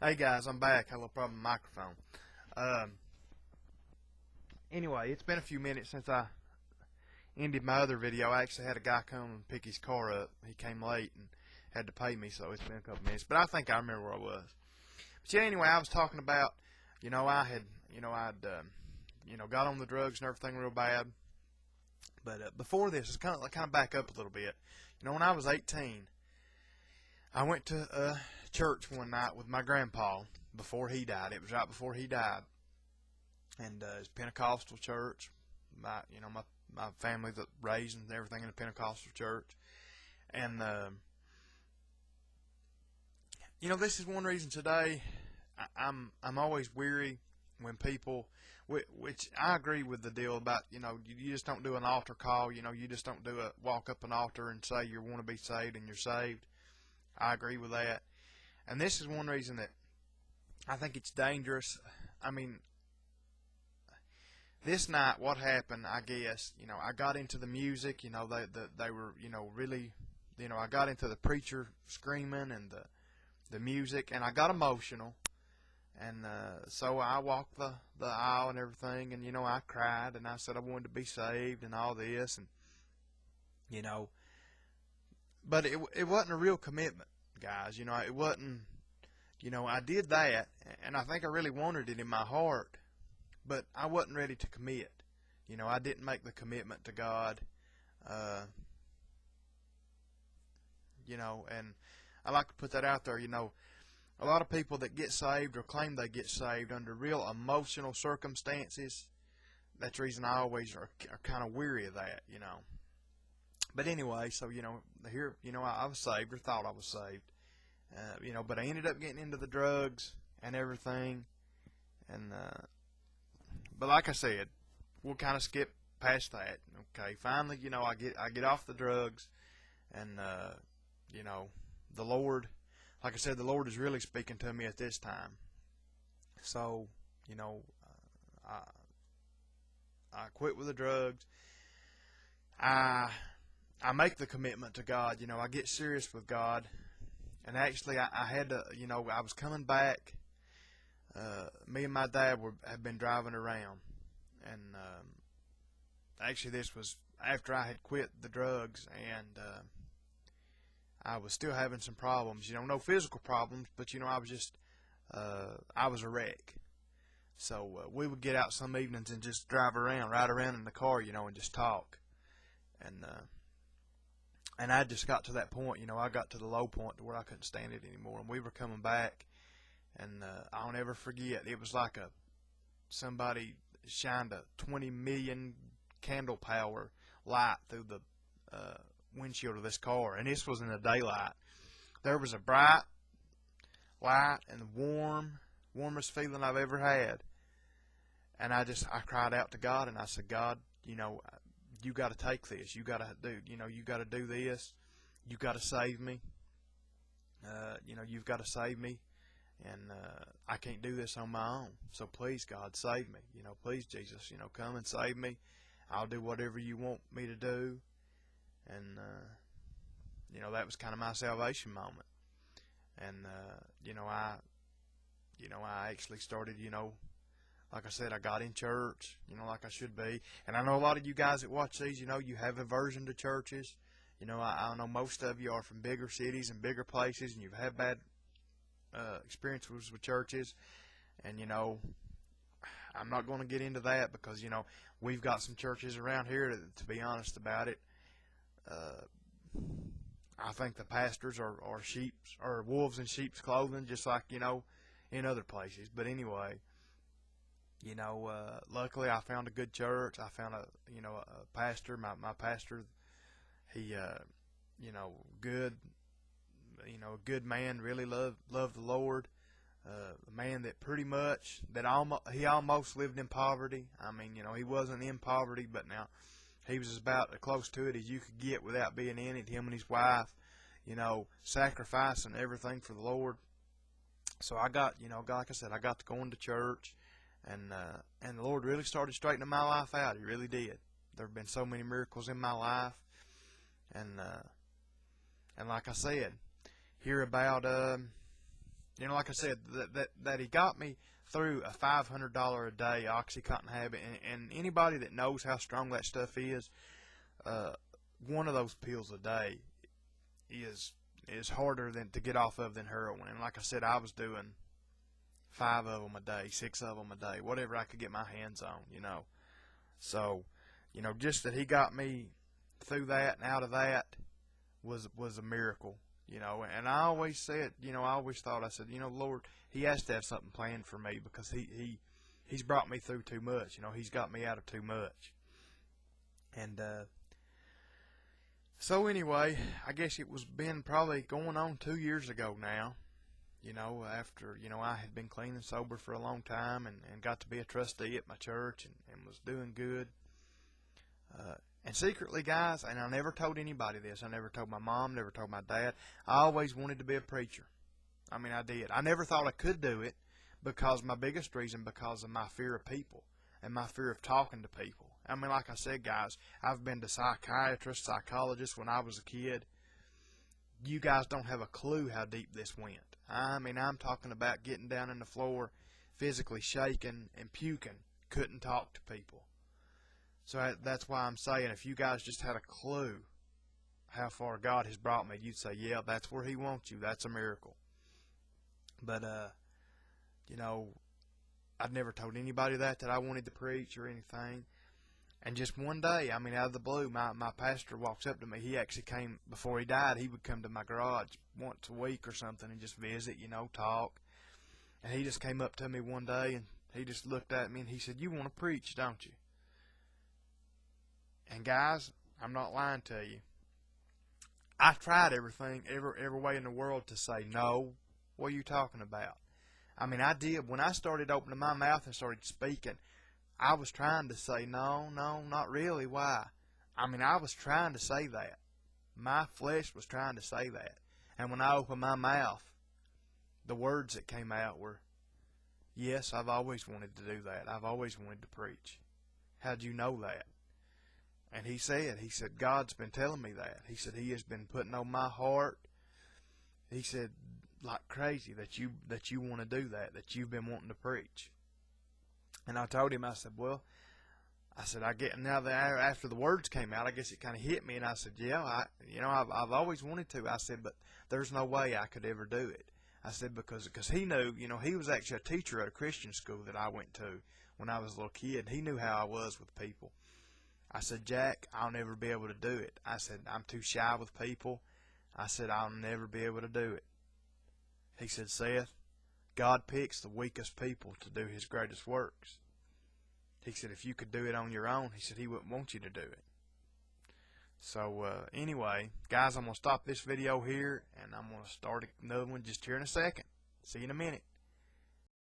Hey guys, I'm back. Had a little problem with the microphone. Um, anyway, it's been a few minutes since I ended my other video. I actually had a guy come and pick his car up. He came late and had to pay me, so it's been a couple minutes. But I think I remember where I was. But yeah, anyway, I was talking about, I'd got on the drugs and everything real bad. But before this, it's kind of back up a little bit. When I was 18, I went to church one night with my grandpa before he died. It was right before he died, and it's Pentecostal church. My family that raised and everything in a Pentecostal church, and this is one reason today I'm always weary when people, which I agree with the deal about you just don't do an altar call. You just don't do a walk up an altar and say you want to be saved and you're saved. I agree with that. And this is one reason that I think it's dangerous. I mean, this night, what happened, I guess, I got into the music, they were, really, I got into the preacher screaming and the music, and I got emotional. And so I walked the aisle and everything, and, I cried, and I said I wanted to be saved and all this, and, but it wasn't a real commitment, guys. It wasn't. I did that, and I think I really wanted it in my heart, but I wasn't ready to commit. I didn't make the commitment to God. And I like to put that out there. A lot of people that get saved or claim they get saved under real emotional circumstances. That's the reason I always are kind of weary of that. But anyway, so here, I was saved or thought I was saved. But I ended up getting into the drugs and everything, and but like I said, we'll kind of skip past that. Okay, finally, I get off the drugs, and the Lord, like I said, the Lord is really speaking to me at this time. So, I quit with the drugs. I make the commitment to God. I get serious with God. And actually, I had to, I was coming back. Me and my dad had been driving around. And actually, this was after I had quit the drugs. And I was still having some problems. No physical problems, but, I was just, I was a wreck. So we would get out some evenings and just drive around, ride around in the car, and just talk. And I just got to that point, I got to the low point to where I couldn't stand it anymore. And we were coming back, and I'll never forget. It was like somebody shined a 20 million candle power light through the windshield of this car, and this was in the daylight. There was a bright light and warmest feeling I've ever had. And I cried out to God, and I said, God, you got to take this. You got to do. You got to do this. You got to save me. You've got to save me, and I can't do this on my own. So please, God, save me. Please, Jesus, come and save me. I'll do whatever you want me to do. And that was kind of my salvation moment. And I actually started. Like I said, I got in church, like I should be. And I know a lot of you guys that watch these, you have aversion to churches. I know most of you are from bigger cities and bigger places, and you've had bad experiences with churches. And, I'm not going to get into that because, we've got some churches around here, to be honest about it. I think the pastors are wolves in sheep's clothing, just like, in other places. But anyway. Luckily I found a good church. I found a pastor. My pastor, he, good, a good man. Really loved the Lord. A man that pretty much he almost lived in poverty. I mean, he wasn't in poverty, but now he was about as close to it as you could get without being in it. Him and his wife, sacrificing everything for the Lord. So I got, like I said, I got to going to church. And the Lord really started straightening my life out. He really did. There have been so many miracles in my life. And like I said, here about You know, like I said, that he got me through a $500 a day OxyContin habit, and anybody that knows how strong that stuff is, uh, one of those pills a day is harder than to get off of than heroin. And like I said, I was doing 5 of them a day, 6 of them a day, whatever I could get my hands on, you know. So, you know, just that he got me through that and out of that was a miracle, you know. And I always said, you know, I always thought, I said, you know, Lord, he has to have something planned for me, because he's brought me through too much, you know. He's got me out of too much. And so anyway, I guess it was been probably going on 2 years ago now, you know, after, you know, I had been clean and sober for a long time, and got to be a trustee at my church, and was doing good. And secretly, guys, and I never told anybody this, I never told my mom, never told my dad, I always wanted to be a preacher. I mean, I did. I never thought I could do it, because my biggest reason, because of my fear of people and my fear of talking to people. I mean, like I said, guys, I've been to psychiatrists, psychologists when I was a kid. You guys don't have a clue how deep this went. I mean, I'm talking about getting down on the floor, physically shaking and puking, couldn't talk to people. So that's why I'm saying, if you guys just had a clue how far God has brought me, you'd say, yeah, that's where he wants you. That's a miracle. But, you know, I'd never told anybody that I wanted to preach or anything. And just one day, I mean, out of the blue, my pastor walks up to me. He actually came, before he died, he would come to my garage once a week or something and just visit, you know, talk. And he just came up to me one day, and he just looked at me, and he said, you want to preach, don't you? And guys, I'm not lying to you. I tried everything, every way in the world to say, no, what are you talking about? I mean, I did. When I started opening my mouth and started speaking, I was trying to say, no, not really. Why? I mean, I was trying to say that. My flesh was trying to say that. And when I opened my mouth, the words that came out were, yes, I've always wanted to do that. I've always wanted to preach. How'd you know that? And he said, God's been telling me that. He said, he has been putting on my heart. He said, like crazy, that you want to do that you've been wanting to preach. And I told him, I said, well, I said, I get now that after the words came out, I guess it kind of hit me, and I said, yeah, I've always wanted to. I said, but there's no way I could ever do it. I said, because he knew, you know, he was actually a teacher at a Christian school that I went to when I was a little kid. He knew how I was with people. I said, Jack, I'll never be able to do it. I said, I'm too shy with people. I said, I'll never be able to do it. He said, Seth, God picks the weakest people to do his greatest works. He said, if you could do it on your own, he said, he wouldn't want you to do it. So, anyway, guys, I'm going to stop this video here, and I'm going to start another one just here in a second. See you in a minute.